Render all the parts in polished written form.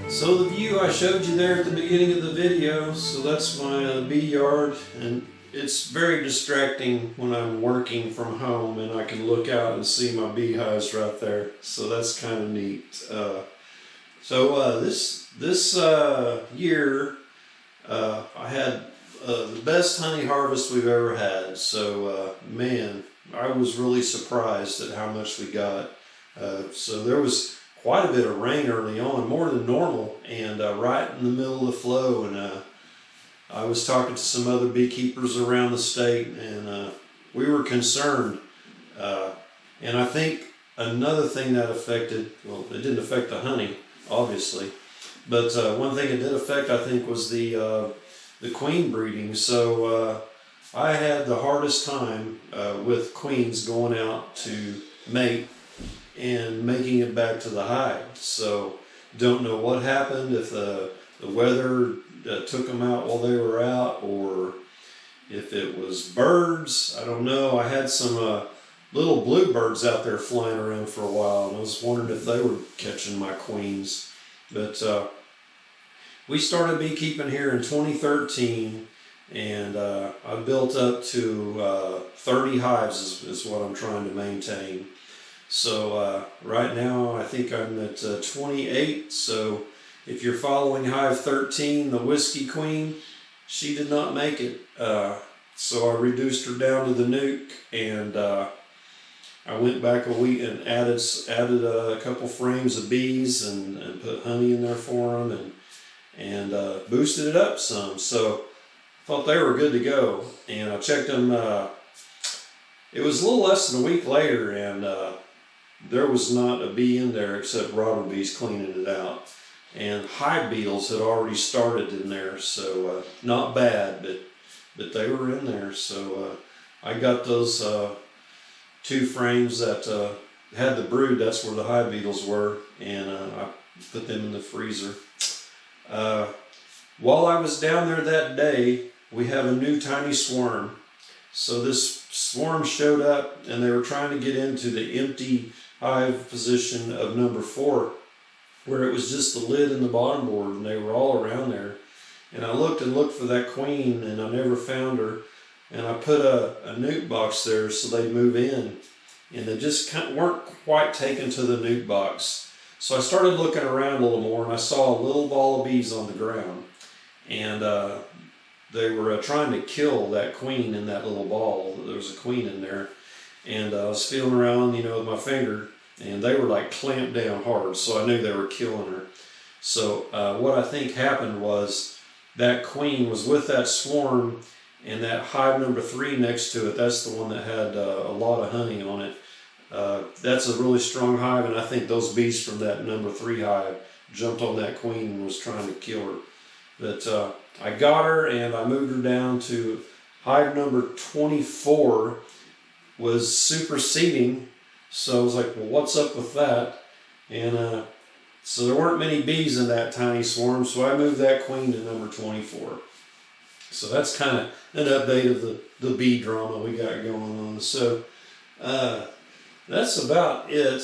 So the view I showed you there at the beginning of the video, so that's my bee yard, and it's very distracting when I'm working from home and I can look out and see my beehives right there. So that's kind of neat. This year I had the best honey harvest we've ever had. So man, I was really surprised at how much we got. So there was quite a bit of rain early on, more than normal, and right in the middle of the flow. And I was talking to some other beekeepers around the state, and we were concerned. And I think another thing that affected, well, it didn't affect the honey, obviously, but one thing it did affect, I think, was the queen breeding. So I had the hardest time with queens going out to mate and making it back to the hive. So don't know what happened, if the weather took them out while they were out, or if it was birds. I don't know. I had some little bluebirds out there flying around for a while, and I was wondering if they were catching my queens. But we started beekeeping here in 2013, and I built up to 30 hives is what I'm trying to maintain. So right now I think I'm at 28. So if you're following hive 13, the whiskey queen, she did not make it. So I reduced her down to the nuke, and I went back a week and added a couple frames of bees and put honey in there for them, and boosted it up some. So I thought they were good to go, and I checked them. It was a little less than a week later, and there was not a bee in there except robber bees cleaning it out. And hive beetles had already started in there, so not bad, but they were in there. So I got those 2 frames that had the brood. That's where the hive beetles were, and I put them in the freezer. While I was down there that day, we have a new tiny swarm. So this swarm showed up, and they were trying to get into the empty hive position of number 4, where it was just the lid and the bottom board, and they were all around there. And I looked and looked for that queen, and I never found her. And I put a nuke box there so they'd move in, and they just weren't quite taken to the nuke box. So I started looking around a little more, and I saw a little ball of bees on the ground, and they were trying to kill that queen in that little ball. There was a queen in there, and I was feeling around, with my finger, and they were like clamped down hard, so I knew they were killing her. So what I think happened was that queen was with that swarm, and that hive number 3 next to it, that's the one that had a lot of honey on it. That's a really strong hive, and I think those bees from that number 3 hive jumped on that queen and was trying to kill her. But I got her, and I moved her down to hive number 24, was superseding. So I was like, well, what's up with that? And so there weren't many bees in that tiny swarm, so I moved that queen to number 24. So that's kind of an update of the bee drama we got going on. So that's about it.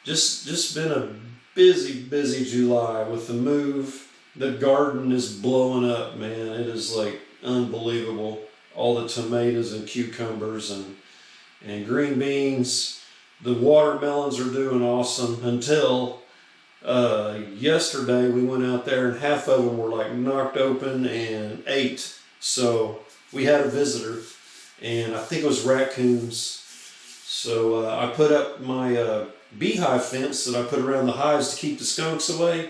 Just been a busy July with the move. The garden is blowing up, man. It is like unbelievable. All the tomatoes and cucumbers and green beans. The watermelons are doing awesome until yesterday we went out there and half of them were like knocked open and ate. So we had a visitor, and I think it was raccoons. So I put up my beehive fence that I put around the hives to keep the skunks away.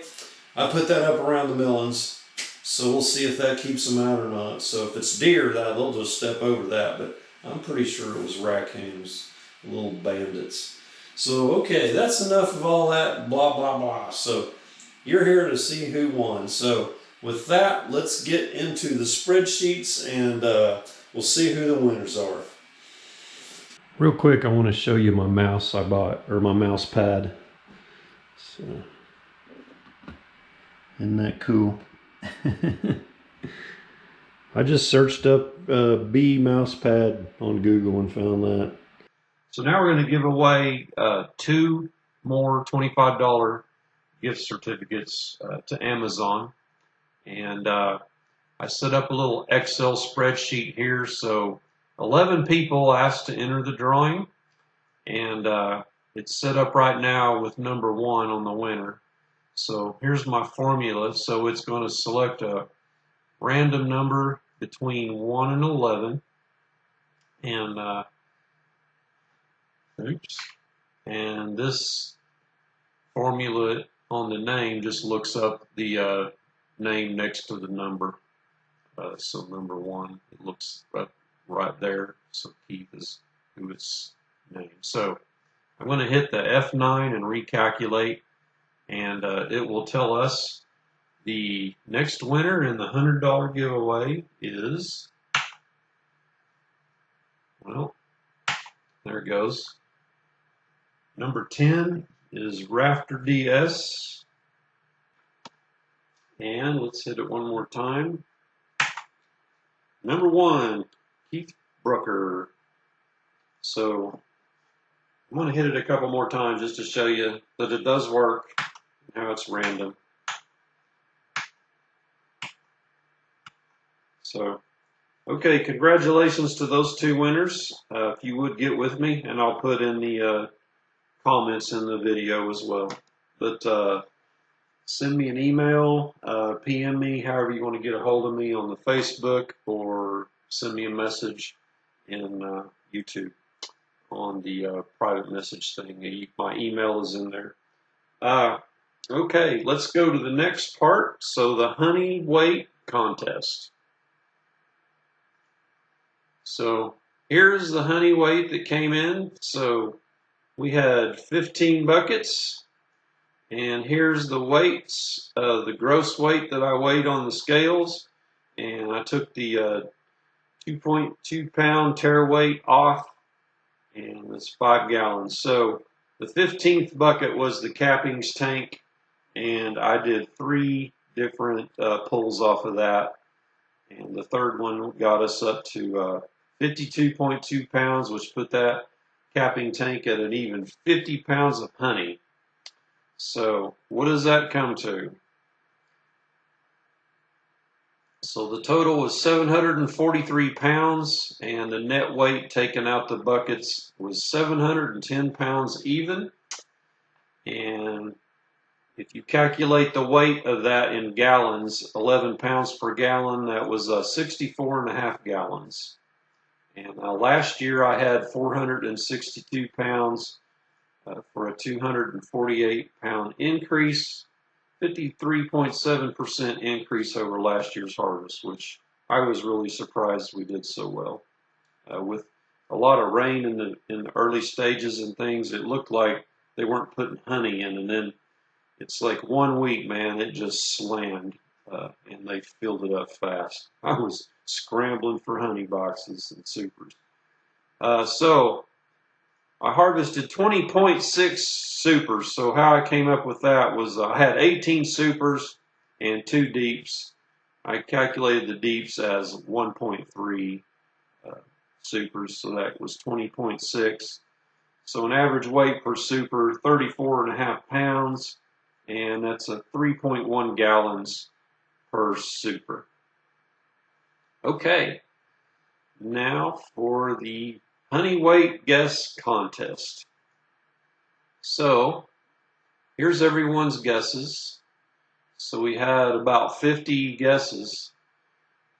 I put that up around the melons. So we'll see if that keeps them out or not. So if it's deer, they'll just step over that. But I'm pretty sure it was raccoons, little bandits. So, okay, that's enough of all that blah, blah, blah. So you're here to see who won. So with that, let's get into the spreadsheets, and we'll see who the winners are. Real quick, I want to show you my mouse I bought, or my mouse pad. So, isn't that cool? I just searched up bee mouse pad on Google and found that. So now we're going to give away 2 more $25 gift certificates to Amazon. And I set up a little Excel spreadsheet here. So 11 people asked to enter the drawing, and it's set up right now with number 1 on the winner. So here's my formula. So it's going to select a random number between 1 and 11, and oops, and this formula on the name just looks up the name next to the number. So number 1, it looks up right there. So Keith is who it's named. So I'm going to hit the F9 and recalculate, and it will tell us the next winner in the $100 giveaway is, well, there it goes. Number 10 is Rafter DS. And let's hit it one more time. Number 1, Keith Brooker. So I'm going to hit it a couple more times just to show you that it does work and how it's random. So, okay, congratulations to those 2 winners. If you would get with me, and I'll put in the comments in the video as well. But send me an email, PM me, however you want to get a hold of me on the Facebook, or send me a message in YouTube on the private message thing. My email is in there. Okay, let's go to the next part. So the honey weight contest. So here's the honey weight that came in. So we had 15 buckets. And here's the weights, the gross weight that I weighed on the scales. And I took the 2.2 pound tare weight off, and it's 5 gallons. So the 15th bucket was the cappings tank, and I did 3 different pulls off of that. And the third one got us up to 52.2 pounds, which put that capping tank at an even 50 pounds of honey. So what does that come to? So the total was 743 pounds, and the net weight taken out the buckets was 710 pounds even. And if you calculate the weight of that in gallons, 11 pounds per gallon, that was 64.5 gallons. And last year I had 462 pounds for a 248 pound increase, 53.7% increase over last year's harvest, which I was really surprised we did so well. With a lot of rain in the early stages and things, it looked like they weren't putting honey in, and then it's like 1 week, man, it just slammed, and they filled it up fast. I was scrambling for honey boxes and supers. So I harvested 20.6 supers. So how I came up with that was I had 18 supers and 2 deeps. I calculated the deeps as 1.3 supers, so that was 20.6. So an average weight per super, 34.5 pounds, and that's a 3.1 gallons per super. Okay, now for the honey weight guess contest. So here's everyone's guesses. So we had about 50 guesses,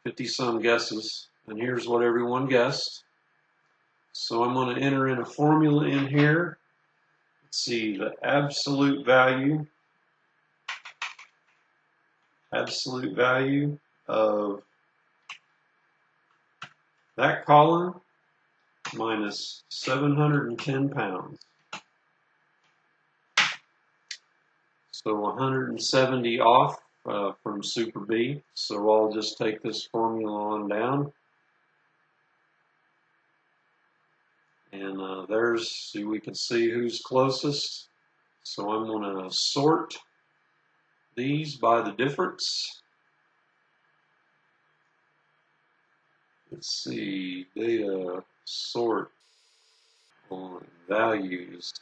50 some guesses, and here's what everyone guessed. So I'm going to enter in a formula in here. Let's see, the absolute value of that column minus 710 pounds. So 170 off from Super B. So I'll just take this formula on down. And there's, so we can see who's closest. So I'm going to sort these by the difference. Let's see, data sort on values.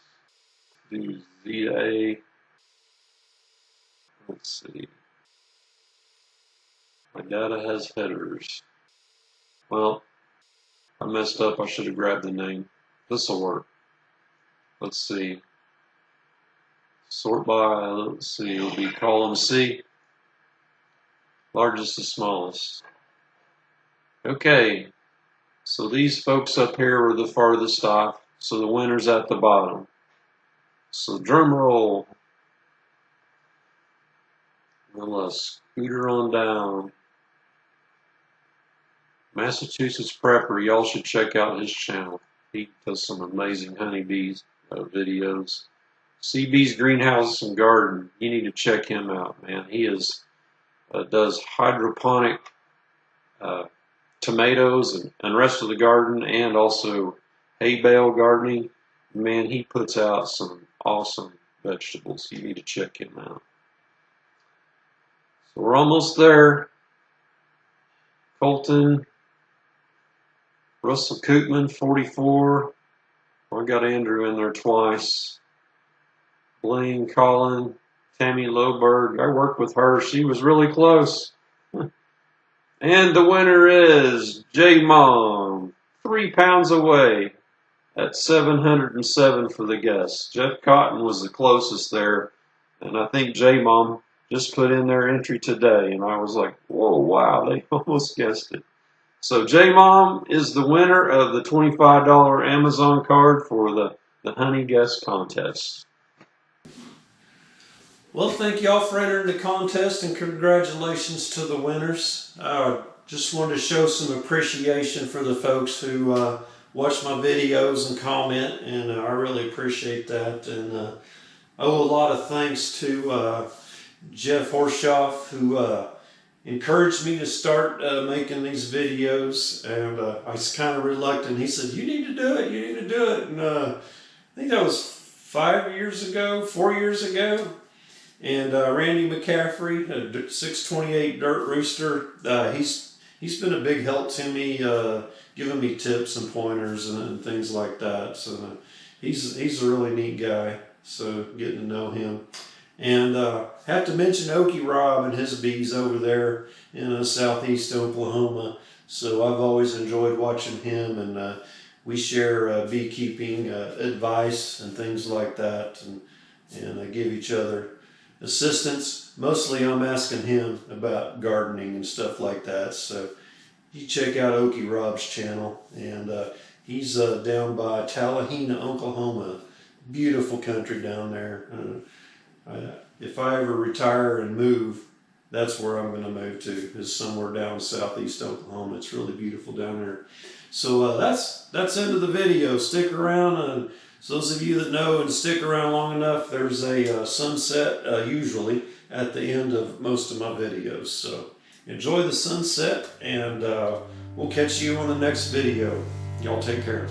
Do Z to A. Let's see. My data has headers. Well, I messed up. I should have grabbed the name. This'll work. Let's see. Sort by, let's see, it'll be column C. Largest to smallest. Okay. So these folks up here are the farthest off. So the winner's at the bottom. So drum roll. We'll scooter on down. Massachusetts Prepper, y'all should check out his channel. He does some amazing honeybees videos. CB's Greenhouse and Garden. You need to check him out, man. He does hydroponic tomatoes and rest of the garden, and also hay bale gardening. Man, he puts out some awesome vegetables. You need to check him out. So we're almost there. Colton, Russell Koopman, 44. I got Andrew in there twice. Blaine Collin, Tammy Loberg. I worked with her. She was really close. And the winner is J-Mom, 3 pounds away at 707 for the guess. Jeff Cotton was the closest there. And I think J-Mom just put in their entry today. And I was like, whoa, wow, they almost guessed it. So J-Mom is the winner of the $25 Amazon card for the Honey Guess contest. Well, thank y'all for entering the contest, and congratulations to the winners. I just wanted to show some appreciation for the folks who watch my videos and comment, and I really appreciate that. And owe a lot of thanks to Jeff Horshoff, who encouraged me to start making these videos, and I was kind of reluctant. He said, you need to do it, you need to do it. And I think that was 4 years ago. And Randy McCaffrey, a 628 Dirt Rooster, he's been a big help to me, giving me tips and pointers and things like that. So he's a really neat guy, so getting to know him. And have to mention Okie Rob and his bees over there in southeast Oklahoma. So I've always enjoyed watching him, and we share beekeeping advice and things like that, and give each other assistance. Mostly I'm asking him about gardening and stuff like that. So you check out Okie Rob's channel, and he's down by Tallahena, Oklahoma. Beautiful country down there. If I ever retire and move, that's where I'm going to move to, is somewhere down southeast Oklahoma. It's really beautiful down there. So that's end of the video. Stick around, and so those of you that know and stick around long enough, there's a sunset usually at the end of most of my videos. So enjoy the sunset, and we'll catch you on the next video. Y'all take care.